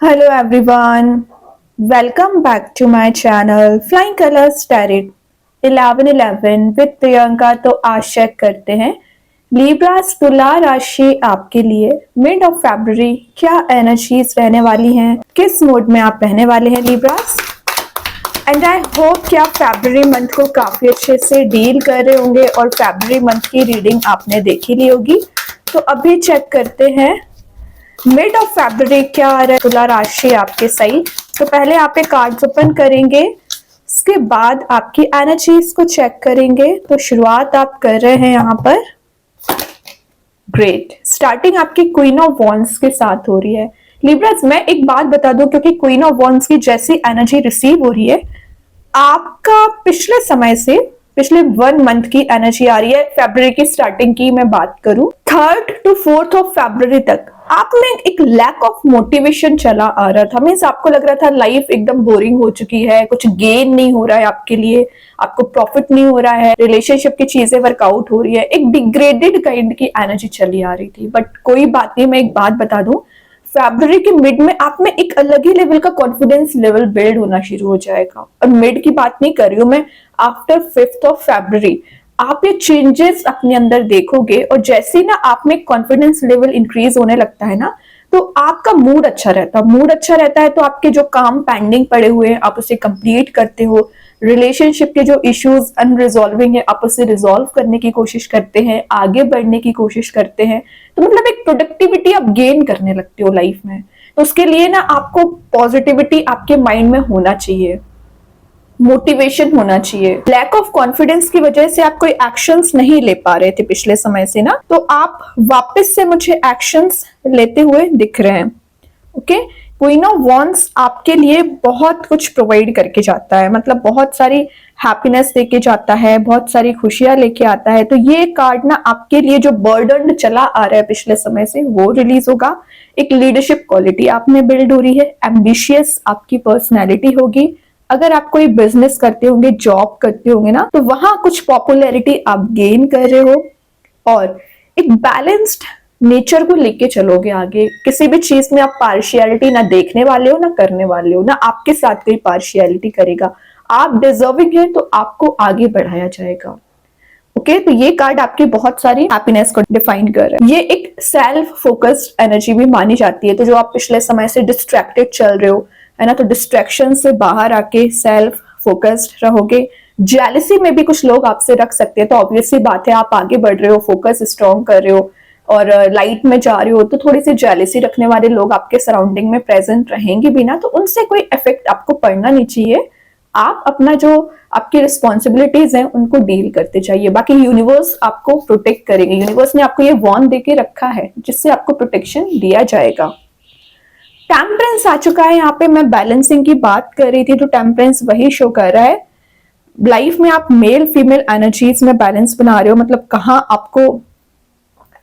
Hello everyone, welcome back to my channel Flying Colors Tarot 1111 with Priyanka. तो आज check करते हैं लिब्रास तुला राशि आपके लिए मिड ऑफ फरवरी क्या एनर्जीज रहने वाली हैं, किस मूड में आप रहने वाले हैं लिब्रास। एंड आई होप कि आप फरवरी मंथ को काफी अच्छे से डील कर रहे होंगे और फरवरी मंथ की रीडिंग आपने देखी ली होगी। तो अभी चेक करते हैं मिड ऑफ फरवरी क्या आ रहा है तुला राशि आपके साइड। तो पहले आप एक कार्ड्स ओपन करेंगे, उसके बाद आपकी एनर्जीज को चेक करेंगे। तो शुरुआत आप कर रहे हैं यहाँ पर। ग्रेट, स्टार्टिंग आपकी क्वीन ऑफ वॉन्ड्स के साथ हो रही है। लिब्रास मैं एक बात बता दूं, क्योंकि क्वीन ऑफ वॉन्ड्स की जैसी एनर्जी रिसीव हो रही है, आपका पिछले समय से पिछले 1 मंथ की एनर्जी आ रही है। फरवरी की स्टार्टिंग की मैं बात करूं, 3rd to 4th of February तक आप में एक लैक ऑफ मोटिवेशन चला आ रहा था। मीन्स आपको लग रहा था लाइफ एकदम बोरिंग हो चुकी है, कुछ गेन नहीं हो रहा है आपके लिए, आपको प्रॉफिट नहीं हो रहा है, रिलेशनशिप की चीजें वर्कआउट हो रही है, एक डिग्रेडेड काइंड की एनर्जी चली आ रही थी। बट कोई बात नहीं, मैं एक बात बता दूं, फरवरी के मिड में आप में एक अलग ही लेवल का कॉन्फिडेंस लेवल बिल्ड होना शुरू हो जाएगा। और मिड की बात नहीं कर रही हूं मैं, आफ्टर 5th ऑफ फरवरी आप ये चेंजेस अपने अंदर देखोगे। और जैसे ही ना आप में कॉन्फिडेंस लेवल इंक्रीज होने लगता है ना, तो आपका मूड अच्छा रहता है। मूड अच्छा रहता है तो आपके जो काम पेंडिंग पड़े हुए हैं आप उसे कंप्लीट करते हो। रिलेशनशिप के जो इश्यूज अनरिजॉल्विंग है आप उसे रिजॉल्व करने की कोशिश करते हैं, आगे बढ़ने की कोशिश करते हैं। तो मतलब एक प्रोडक्टिविटी आप गेन करने लगते हो लाइफ में। तो उसके लिए ना आपको पॉजिटिविटी आपके माइंड में होना चाहिए, मोटिवेशन होना चाहिए। लैक ऑफ कॉन्फिडेंस की वजह से आप कोई एक्शंस नहीं ले पा रहे थे पिछले समय से ना, तो आप वापस से मुझे एक्शंस लेते हुए दिख रहे हैं। ओके, क्वीन ऑफ वॉन्ड्स आपके लिए बहुत कुछ प्रोवाइड करके जाता है, मतलब बहुत सारी हैप्पीनेस लेके जाता है, बहुत सारी खुशियां लेके आता है। तो ये कार्ड ना आपके लिए जो बर्डन चला आ रहा है पिछले समय से वो रिलीज होगा। एक लीडरशिप क्वालिटी आप में बिल्ड हो रही है, एम्बिशियस आपकी पर्सनैलिटी होगी। अगर आप कोई बिजनेस करते होंगे, जॉब करते होंगे ना, तो वहां कुछ पॉपुलैरिटी आप गेन कर रहे हो। और एक बैलेंस्ड नेचर को लेके चलोगे आगे। किसी भी चीज में आप पार्शियलिटी ना देखने वाले हो ना करने वाले हो, ना आपके साथ कोई पार्शियलिटी करेगा। आप डिजर्विंग है तो आपको आगे बढ़ाया जाएगा। ओके, तो ये कार्ड आपकी बहुत सारी हैप्पीनेस को डिफाइन कर रहा है। ये एक सेल्फ फोकस्ड एनर्जी भी मानी जाती है। तो जो आप पिछले समय से डिस्ट्रैक्टेड चल रहे हो है ना, तो डिस्ट्रैक्शन से बाहर आके सेल्फ फोकस्ड रहोगे। जेलसी में भी कुछ लोग आपसे रख सकते हैं, तो ऑब्वियसली बात है आप आगे बढ़ रहे हो, फोकस स्ट्रॉन्ग कर रहे हो और लाइट में जा रहे हो, तो थोड़ी सी जेलसी रखने वाले लोग आपके सराउंडिंग में प्रेजेंट रहेंगे भी ना, तो उनसे कोई इफेक्ट आपको पड़ना नहीं चाहिए। आप अपना जो आपकी रिस्पॉन्सिबिलिटीज हैं उनको डील करते जाइए। बाकी यूनिवर्स आपको प्रोटेक्ट करेंगे। यूनिवर्स ने आपको ये वॉर्न देके रखा है जिससे आपको प्रोटेक्शन दिया जाएगा। टेम्परेंस आ चुका है यहाँ पे। मैं बैलेंसिंग की बात कर रही थी, तो टेम्परेंस वही शो कर रहा है। लाइफ में आप मेल फीमेल एनर्जीज में बैलेंस बना रहे हो, मतलब कहाँ आपको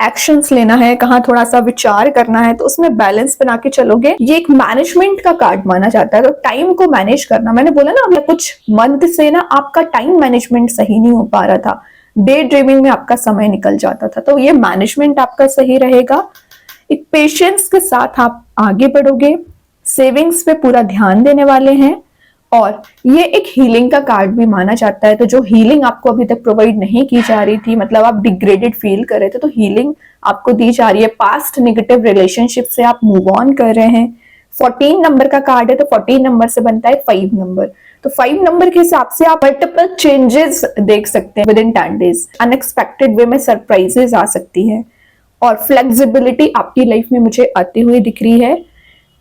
एक्शंस लेना है, कहाँ थोड़ा सा विचार करना है, तो उसमें बैलेंस बना के चलोगे। ये एक मैनेजमेंट का कार्ड माना जाता है। तो टाइम को मैनेज करना, मैंने बोला ना अभी कुछ मंथ से ना आपका टाइम मैनेजमेंट सही नहीं हो पा रहा था, डे ड्रीमिंग में आपका समय निकल जाता था, तो ये मैनेजमेंट आपका सही रहेगा। एक पेशेंस के साथ आप आगे बढ़ोगे, सेविंग्स पे पूरा ध्यान देने वाले हैं। और ये एक हीलिंग का कार्ड भी माना जाता है। तो जो हीलिंग आपको अभी तक प्रोवाइड नहीं की जा रही थी, मतलब आप डिग्रेडेड फील कर रहे थे, तो हीलिंग आपको दी जा रही है। पास्ट नेगेटिव रिलेशनशिप से आप मूव ऑन कर रहे हैं। 14 नंबर का कार्ड है, तो 14 नंबर से बनता है 5 नंबर। तो 5 नंबर के हिसाब से आप मल्टीपल चेंजेस देख सकते हैं विद इन 10 डेज। अनएक्सपेक्टेड वे में सरप्राइजेस आ सकती हैं और फ्लेक्सिबिलिटी आपकी लाइफ में मुझे आती हुई दिख रही है।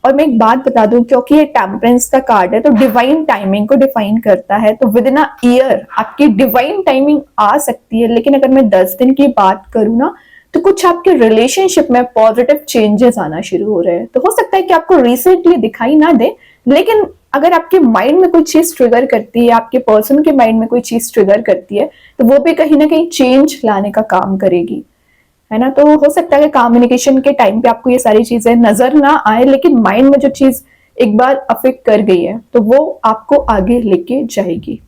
और मैं एक बात बता दूं, क्योंकि ये टेम्परेंस का कार्ड है तो डिवाइन टाइमिंग को डिफाइन करता है। तो विद इन अ ईयर आपकी डिवाइन टाइमिंग आ सकती है। लेकिन अगर मैं 10 दिन की बात करूं ना, तो कुछ आपके रिलेशनशिप में पॉजिटिव चेंजेस आना शुरू हो रहे हैं। तो हो सकता है कि आपको रिसेंटली दिखाई ना दे, लेकिन अगर आपके माइंड में कोई चीज ट्रिगर करती है, आपके पर्सन के माइंड में कोई चीज ट्रिगर करती है, तो वो भी कहीं ना कहीं चेंज लाने का काम करेगी, है ना। तो हो सकता है कि कम्युनिकेशन के टाइम पे आपको ये सारी चीजें नजर ना आए, लेकिन माइंड में जो चीज एक बार अफेक्ट कर गई है तो वो आपको आगे लेके जाएगी।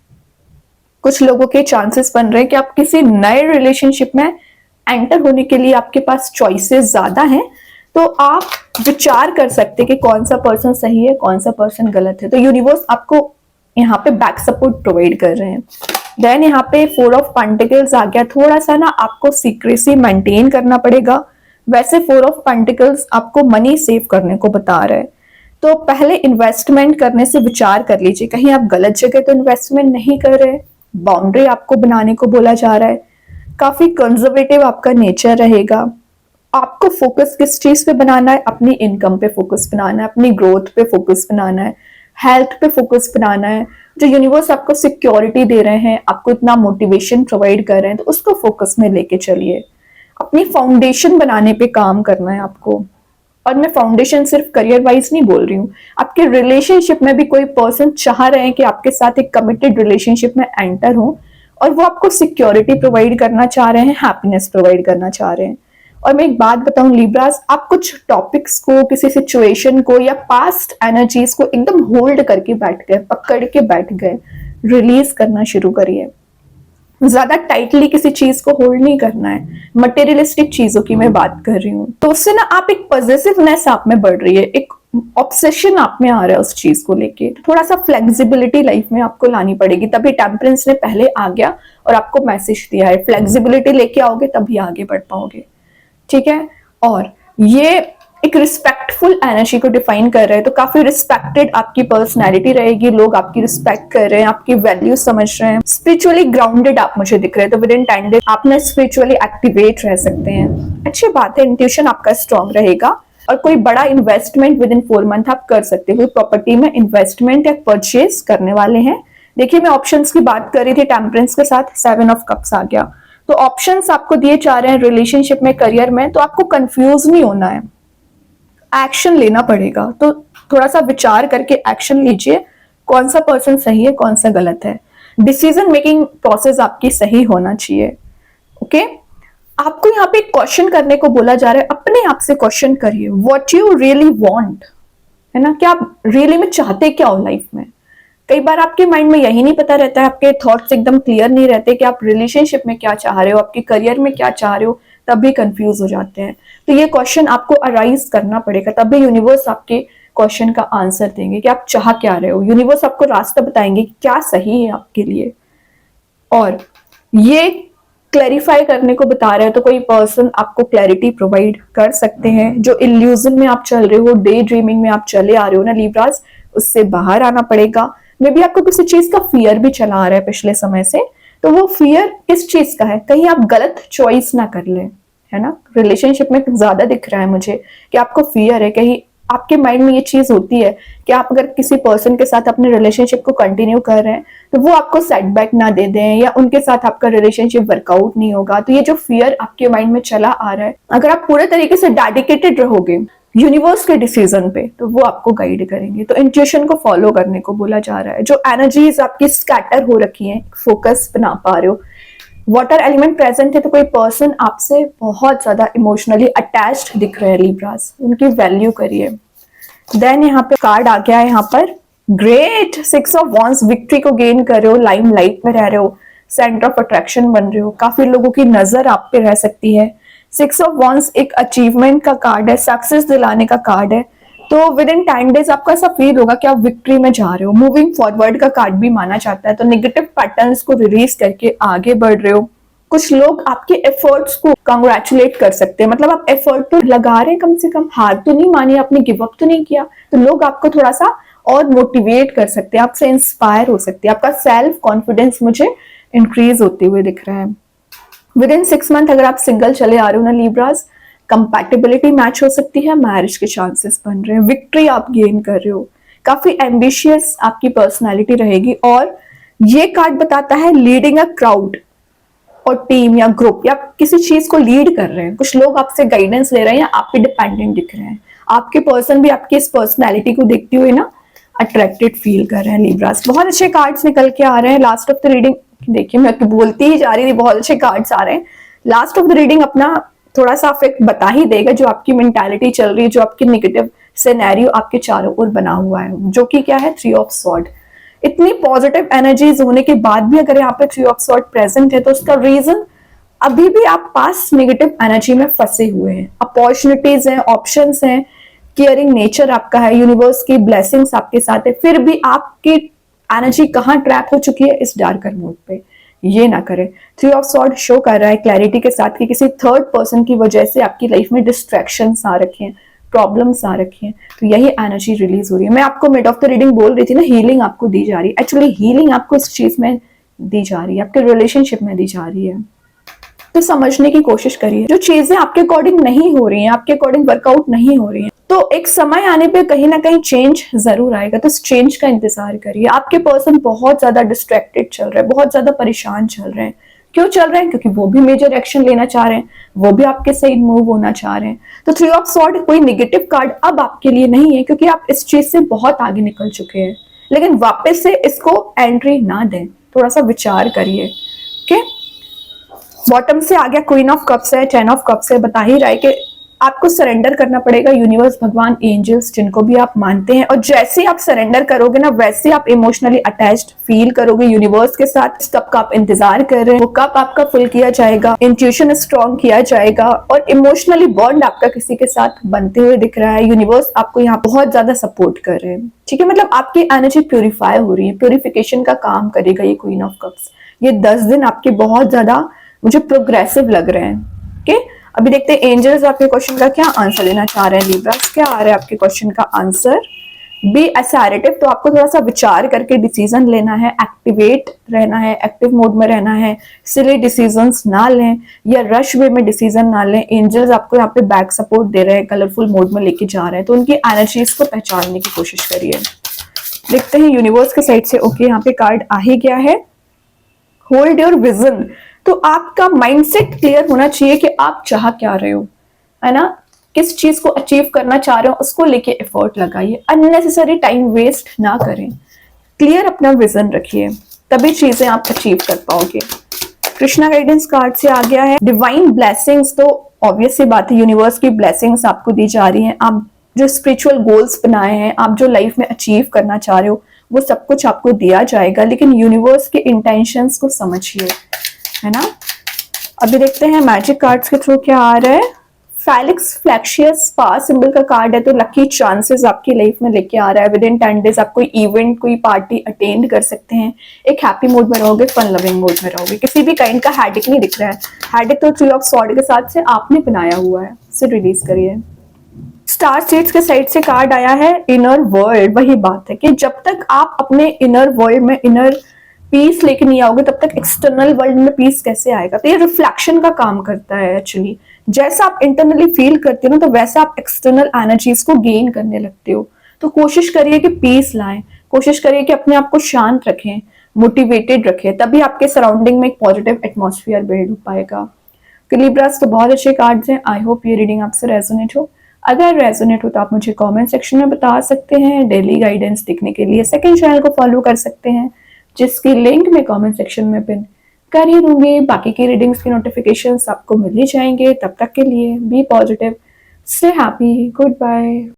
कुछ लोगों के चांसेस बन रहे हैं कि आप किसी नए रिलेशनशिप में एंटर होने के लिए आपके पास चॉइसेस ज्यादा हैं, तो आप विचार कर सकते कि कौन सा पर्सन सही है, कौन सा पर्सन गलत है। तो यूनिवर्स आपको यहाँ पे बैक सपोर्ट प्रोवाइड कर रहे हैं। देन यहाँ पे 4 ऑफ पेंटिकल्स आ गया। थोड़ा सा ना आपको सीक्रेसी मेंटेन करना पड़ेगा। वैसे 4 ऑफ पेंटिकल्स आपको मनी सेव करने को बता रहा है, तो पहले इन्वेस्टमेंट करने से विचार कर लीजिए, कहीं आप गलत जगह तो इन्वेस्टमेंट नहीं कर रहे। बाउंड्री आपको बनाने को बोला जा रहा है। काफी कंजर्वेटिव आपका नेचर रहेगा। आपको फोकस किस चीज पे बनाना है? अपनी इनकम पे फोकस बनाना है, अपनी ग्रोथ पे फोकस बनाना है, हेल्थ पे फोकस बनाना है। जो यूनिवर्स आपको सिक्योरिटी दे रहे हैं, आपको इतना मोटिवेशन प्रोवाइड कर रहे हैं, तो उसको फोकस में लेके चलिए। अपनी फाउंडेशन बनाने पे काम करना है आपको। और मैं फाउंडेशन सिर्फ करियर वाइज नहीं बोल रही हूँ, आपके रिलेशनशिप में भी कोई पर्सन चाह रहे हैं कि आपके साथ एक कमिटेड रिलेशनशिप में एंटर हो, और वो आपको सिक्योरिटी प्रोवाइड करना चाह रहे हैं, हैप्पीनेस प्रोवाइड करना चाह रहे हैं। और मैं एक बात बताऊं लिब्रास, आप कुछ टॉपिक्स को, किसी सिचुएशन को या पास्ट एनर्जीज को एकदम होल्ड करके बैठ गए, पकड़ के बैठ गए। रिलीज करना शुरू करिए। ज्यादा टाइटली किसी चीज को होल्ड नहीं करना है। मटेरियलिस्टिक चीजों की मैं बात कर रही हूँ, तो उससे ना आप एक पॉजिटिवनेस आप में बढ़ रही है, एक ऑब्सेशन आप में आ रहा है उस चीज को लेके। थोड़ा सा फ्लेक्सिबिलिटी लाइफ में आपको लानी पड़ेगी, तभी टेम्परेंस ने पहले आ गया और आपको मैसेज दिया है। फ्लेक्सिबिलिटी लेके आओगे तभी आगे बढ़ पाओगे, ठीक है। और ये एक रिस्पेक्टफुल एनर्जी को डिफाइन कर रहे हैं, तो काफी रिस्पेक्टेड आपकी पर्सनैलिटी रहेगी। लोग आपकी रिस्पेक्ट कर रहे हैं, आपकी वैल्यू समझ रहे हैं। स्पिरिचुअली ग्राउंडेड आप मुझे दिख रहे हैं, तो विद इन 10 डेज आप ना स्पिरिचुअली एक्टिवेट रह सकते हैं। अच्छी बात है, इंट्यूशन आपका स्ट्रॉन्ग रहेगा। और कोई बड़ा इन्वेस्टमेंट विद इन 4 मंथ आप कर सकते हो। प्रॉपर्टी में इन्वेस्टमेंट या परचेज करने वाले हैं। देखिए, मैं ऑप्शंस की बात कर रही थी, टेम्परेंस के साथ 7 ऑफ कप्स आ गया। तो ऑप्शंस आपको दिए जा रहे हैं रिलेशनशिप में, करियर में, तो आपको कंफ्यूज नहीं होना है, एक्शन लेना पड़ेगा। तो थोड़ा सा विचार करके एक्शन लीजिए, कौन सा पर्सन सही है, कौन सा गलत है। डिसीजन मेकिंग प्रोसेस आपकी सही होना चाहिए, ओके। आपको यहाँ पे क्वेश्चन करने को बोला जा रहा है, अपने आप से क्वेश्चन करिए, व्हाट यू रियली वांट, है ना, क्या आप रियली में चाहते क्या हो लाइफ में। कई बार आपके माइंड में यही नहीं पता रहता है, आपके थॉट्स एकदम क्लियर नहीं रहते कि आप रिलेशनशिप में क्या चाह रहे हो, आपके करियर में क्या चाह रहे हो, तब भी कंफ्यूज हो जाते हैं। तो ये क्वेश्चन आपको अराइज करना पड़ेगा, तभी यूनिवर्स आपके क्वेश्चन का आंसर देंगे कि आप चाह क्या रहे हो। यूनिवर्स आपको रास्ता बताएंगे कि क्या सही है आपके लिए। और ये क्लैरिफाई करने को बता रहे हैं, तो कोई पर्सन आपको क्लैरिटी प्रोवाइड कर सकते हैं। जो इल्यूजन में आप चल रहे हो, डे ड्रीमिंग में आप चले आ रहे हो ना लिब्रास, उससे बाहर आना पड़ेगा। मे बी आपको किसी चीज का फियर भी चला आ रहा है पिछले समय से, तो वो फियर किस चीज का है? कहीं आप गलत चॉइस ना कर ले, है ना। रिलेशनशिप में ज्यादा दिख रहा है मुझे कि आपको फियर है, कहीं आपके माइंड में ये चीज होती है कि आप अगर किसी पर्सन के साथ अपने रिलेशनशिप को कंटिन्यू कर रहे हैं, तो वो आपको सेटबैक ना दे दें, या उनके साथ आपका रिलेशनशिप वर्कआउट नहीं होगा। तो ये जो फियर आपके माइंड में चला आ रहा है, अगर आप पूरे तरीके से डेडिकेटेड रहोगे यूनिवर्स के डिसीजन पे, तो वो आपको गाइड करेंगे। तो इंट्यूशन को फॉलो करने को बोला जा रहा है। जो एनर्जीज आपकी स्कैटर हो रखी हैं, फोकस बना पा रहे हो। वाटर एलिमेंट प्रेजेंट है, तो कोई पर्सन आपसे बहुत ज्यादा इमोशनली अटैच्ड दिख रहे हैं लिब्रास, उनकी वैल्यू करिए। देन यहाँ पे कार्ड आ गया है यहाँ पर, ग्रेट 6 ऑफ वॉन्ड्स, विक्ट्री को गेन कर रहे हो, लाइम लाइट में रह रहे हो, सेंटर ऑफ अट्रैक्शन बन रहे हो, काफी लोगों की नजर आप पे रह सकती है। 6 ऑफ वॉन्ड्स एक अचीवमेंट का कार्ड है, सक्सेस दिलाने का कार्ड है। तो विद इन 10 डेज आपको ऐसा फील होगा कि आप विक्ट्री में जा रहे हो। मूविंग फॉरवर्ड का कार्ड भी माना जाता है, तो नेगेटिव पैटर्न्स को रिलीज करके आगे बढ़ रहे हो। कुछ लोग आपके एफर्ट्स को कांग्रेचुलेट कर सकते हैं, मतलब आप एफर्ट तो लगा रहे हैं, कम से कम हार तो नहीं मानी, आपने गिव अप तो नहीं किया। तो लोग आपको थोड़ा सा और मोटिवेट कर सकते हैं, आपसे इंस्पायर हो सकते हैं। आपका सेल्फ कॉन्फिडेंस मुझे इंक्रीज होते हुए दिख रहा है। विद इन 6 मंथ अगर आप सिंगल चले आ रहे हो ना लिब्रास, कंपैटिबिलिटी मैच हो सकती है, मैरिज के चांसेस बन रहे हैं, विक्ट्री आप गेन कर रहे हो, काफी एम्बिशियस आपकी पर्सनैलिटी रहेगी। और ये कार्ड बताता है लीडिंग अ क्राउड और टीम या ग्रुप, या किसी चीज को लीड कर रहे हैं। कुछ लोग आपसे गाइडेंस ले रहे हैं या आप पे डिपेंडेंट दिख रहे हैं। आपके पर्सन भी आपकी इस पर्सनैलिटी को देखते हुए ना अट्रैक्टेड फील कर रहे हैं लिब्रास। बहुत अच्छे कार्ड्स निकल के आ रहे हैं। लास्ट ऑफ द रीडिंग देखिए, मैं तो बोलती ही जा रही थी, बहुत अच्छे कार्ड्स आ रहे हैं। लास्ट ऑफ द रीडिंग अपना थोड़ा सा इफेक्ट बता ही देगा, जो आपकी मेंटालिटी चल रही है, जो आपकी नेगेटिव सिनेरियो आपके चारों ओर बना हुआ है, जो कि क्या है 3 ऑफ स्वॉर्ड। इतनी पॉजिटिव एनर्जीज होने के बाद भी अगर यहाँ पे 3 ऑफ स्वॉर्ड प्रेजेंट है, तो उसका रीजन अभी भी आप पास नेगेटिव एनर्जी में फंसे हुए हैं। अपॉर्चुनिटीज हैं, ऑप्शंस हैं, केयरिंग नेचर आपका है, यूनिवर्स की ब्लेसिंग्स आपके साथ है, फिर भी आपकी एनर्जी कहाँ ट्रैप हो चुकी है, इस डार्कर मोड पे। ये ना करें। थ्री ऑफ सॉर्ड शो कर रहा है क्लैरिटी के साथ कि किसी थर्ड पर्सन की वजह से आपकी लाइफ में डिस्ट्रैक्शंस आ रखे हैं, प्रॉब्लम्स आ रखी हैं, तो यही एनर्जी रिलीज हो रही है। मैं आपको मिड ऑफ द रीडिंग बोल रही थी ना, हीलिंग आपको दी जा रही है। एक्चुअली हीलिंग आपको इस चीज में दी जा रही है, आपके रिलेशनशिप में दी जा रही है। तो समझने की कोशिश करिए, जो चीजें आपके अकॉर्डिंग नहीं हो रही हैं, आपके अकॉर्डिंग वर्कआउट नहीं हो रही हैं, तो एक समय आने पे कहीं ना कहीं चेंज जरूर आएगा। तो इस चेंज का इंतजार करिए। आपके पर्सन बहुत ज्यादा डिस्ट्रैक्टेड चल रहे हैं, बहुत ज्यादा परेशान चल रहे हैं। क्यों चल रहे हैं? क्योंकि वो भी मेजर एक्शन लेना चाह रहे हैं, वो भी आपके सही मूव होना चाह रहे हैं। तो थ्री ऑफ सॉर्ड कोई नेगेटिव कार्ड अब आपके लिए नहीं है, क्योंकि आप इस चीज से बहुत आगे निकल चुके हैं। लेकिन वापस से इसको एंट्री ना दें, थोड़ा सा विचार करिए। ओके, बॉटम से आ गया क्वीन ऑफ कप्स है, 10 ऑफ कप्स है। बता ही रहा है कि आपको सरेंडर करना पड़ेगा यूनिवर्स, भगवान, एंजल्स, जिनको भी आप मानते हैं। और जैसे आप सरेंडर करोगे ना, वैसे आप इमोशनली अटैच्ड फील करोगे यूनिवर्स के साथ। इस कप का आप इंतजार कर रहे हैं, वो कप आपका फिल किया जाएगा, इंट्यूशन स्ट्रॉन्ग किया जाएगा, और इमोशनली बॉन्ड आपका किसी के साथ बनते हुए दिख रहा है। यूनिवर्स आपको यहाँ बहुत ज्यादा सपोर्ट कर रहे हैं, ठीक है। मतलब आपकी एनर्जी प्योरीफाई हो रही है, प्योरिफिकेशन का काम करेगा ये क्वीन ऑफ कप्स। ये 10 दिन आपके बहुत ज्यादा मुझे प्रोग्रेसिव लग रहे हैं। ओके, अभी देखते हैं एंजल्स आपके क्वेश्चन का क्या आंसर देना चाह रहे हैं। लिब्रास, क्या आ रहा है आपके क्वेश्चन का आंसर? B assertive. तो आपको थोड़ा सा विचार करके डिसीजन लेना है, एक्टिवेट रहना है, एक्टिव मोड में रहना है। सिली डिसीजंस ना लें या रश वे में डिसीजन ना लें। एंजल्स आपको यहाँ पे बैक सपोर्ट दे रहे हैं, कलरफुल मोड में लेके जा रहे हैं, तो उनकी एनर्जीज को पहचानने की कोशिश करिए। देखते हैं यूनिवर्स के साइड से। ओके, यहाँ पे कार्ड आ ही गया है, होल्ड योर विजन। तो आपका माइंडसेट क्लियर होना चाहिए कि आप चाह क्या रहे हो, है ना, किस चीज को अचीव करना चाह रहे हो, उसको लेके एफर्ट लगाइए। अननेसेसरी टाइम वेस्ट ना करें, क्लियर अपना विजन रखिए, तभी चीजें आप अचीव कर पाओगे। कृष्णा गाइडेंस कार्ड से आ गया है डिवाइन ब्लेसिंग्स। तो ऑब्वियस सी बात है, यूनिवर्स की ब्लेसिंग्स आपको दी जा रही हैं। आप जो स्पिरिचुअल गोल्स बनाए हैं, आप जो लाइफ में अचीव करना चाह रहे हो, वो सब कुछ आपको दिया जाएगा। लेकिन यूनिवर्स के इंटेंशंस को समझिए, है ना। अभी देखते हैं मैजिक कार्ड्स के थ्रू क्या आ रहा है। फैलिक्स फ्लैक्शियस स्पा सिंबल का कार्ड है, तो लकी चांसेस आपकी लाइफ में लेके आ रहा है। विद इन 10 डेज आप कोई इवेंट, कोई पार्टी अटेंड कर सकते हैं। एक हैप्पी मूड में रहोगे, फन लविंग मूड में रहोगे। किसी भी काइंड का हेडेक नहीं दिख रहा है। हेडेक तो थ्री ऑफ सॉर्ड के साथ से आपने बनाया हुआ है, इसे रिलीज करिए। स्टार सीड्स के साइड से कार्ड आया है इनर वर्ल्ड। वही बात है कि जब तक आप अपने इनर वर्ल्ड में इनर पीस लेके नहीं आओगे, तब तक एक्सटर्नल वर्ल्ड में पीस कैसे आएगा। तो ये रिफ्लेक्शन का काम करता है एक्चुअली। जैसा आप इंटरनली फील करते हो ना, तो वैसा आप एक्सटर्नल एनर्जीज को गेन करने लगते हो। तो कोशिश करिए कि पीस लाएं, कोशिश करिए कि अपने आप को शांत रखें, मोटिवेटेड रखें, तभी आपके सराउंडिंग में एक पॉजिटिव एटमॉस्फेयर बिल्ड हो पाएगा। लिब्रास तो बहुत अच्छे कार्ड्स हैं। आई होप ये रीडिंग आपसे रेजोनेट हो। अगर रेजोनेट हो तो आप मुझे कमेंट सेक्शन में बता सकते हैं। डेली गाइडेंस देखने के लिए सेकंड चैनल को फॉलो कर सकते हैं, जिसकी लिंक मैं कमेंट सेक्शन में पिन कर ही दूंगी। बाकी की रीडिंग्स की नोटिफिकेशंस आपको मिल ही जाएंगे। तब तक के लिए be positive, stay happy, good bye.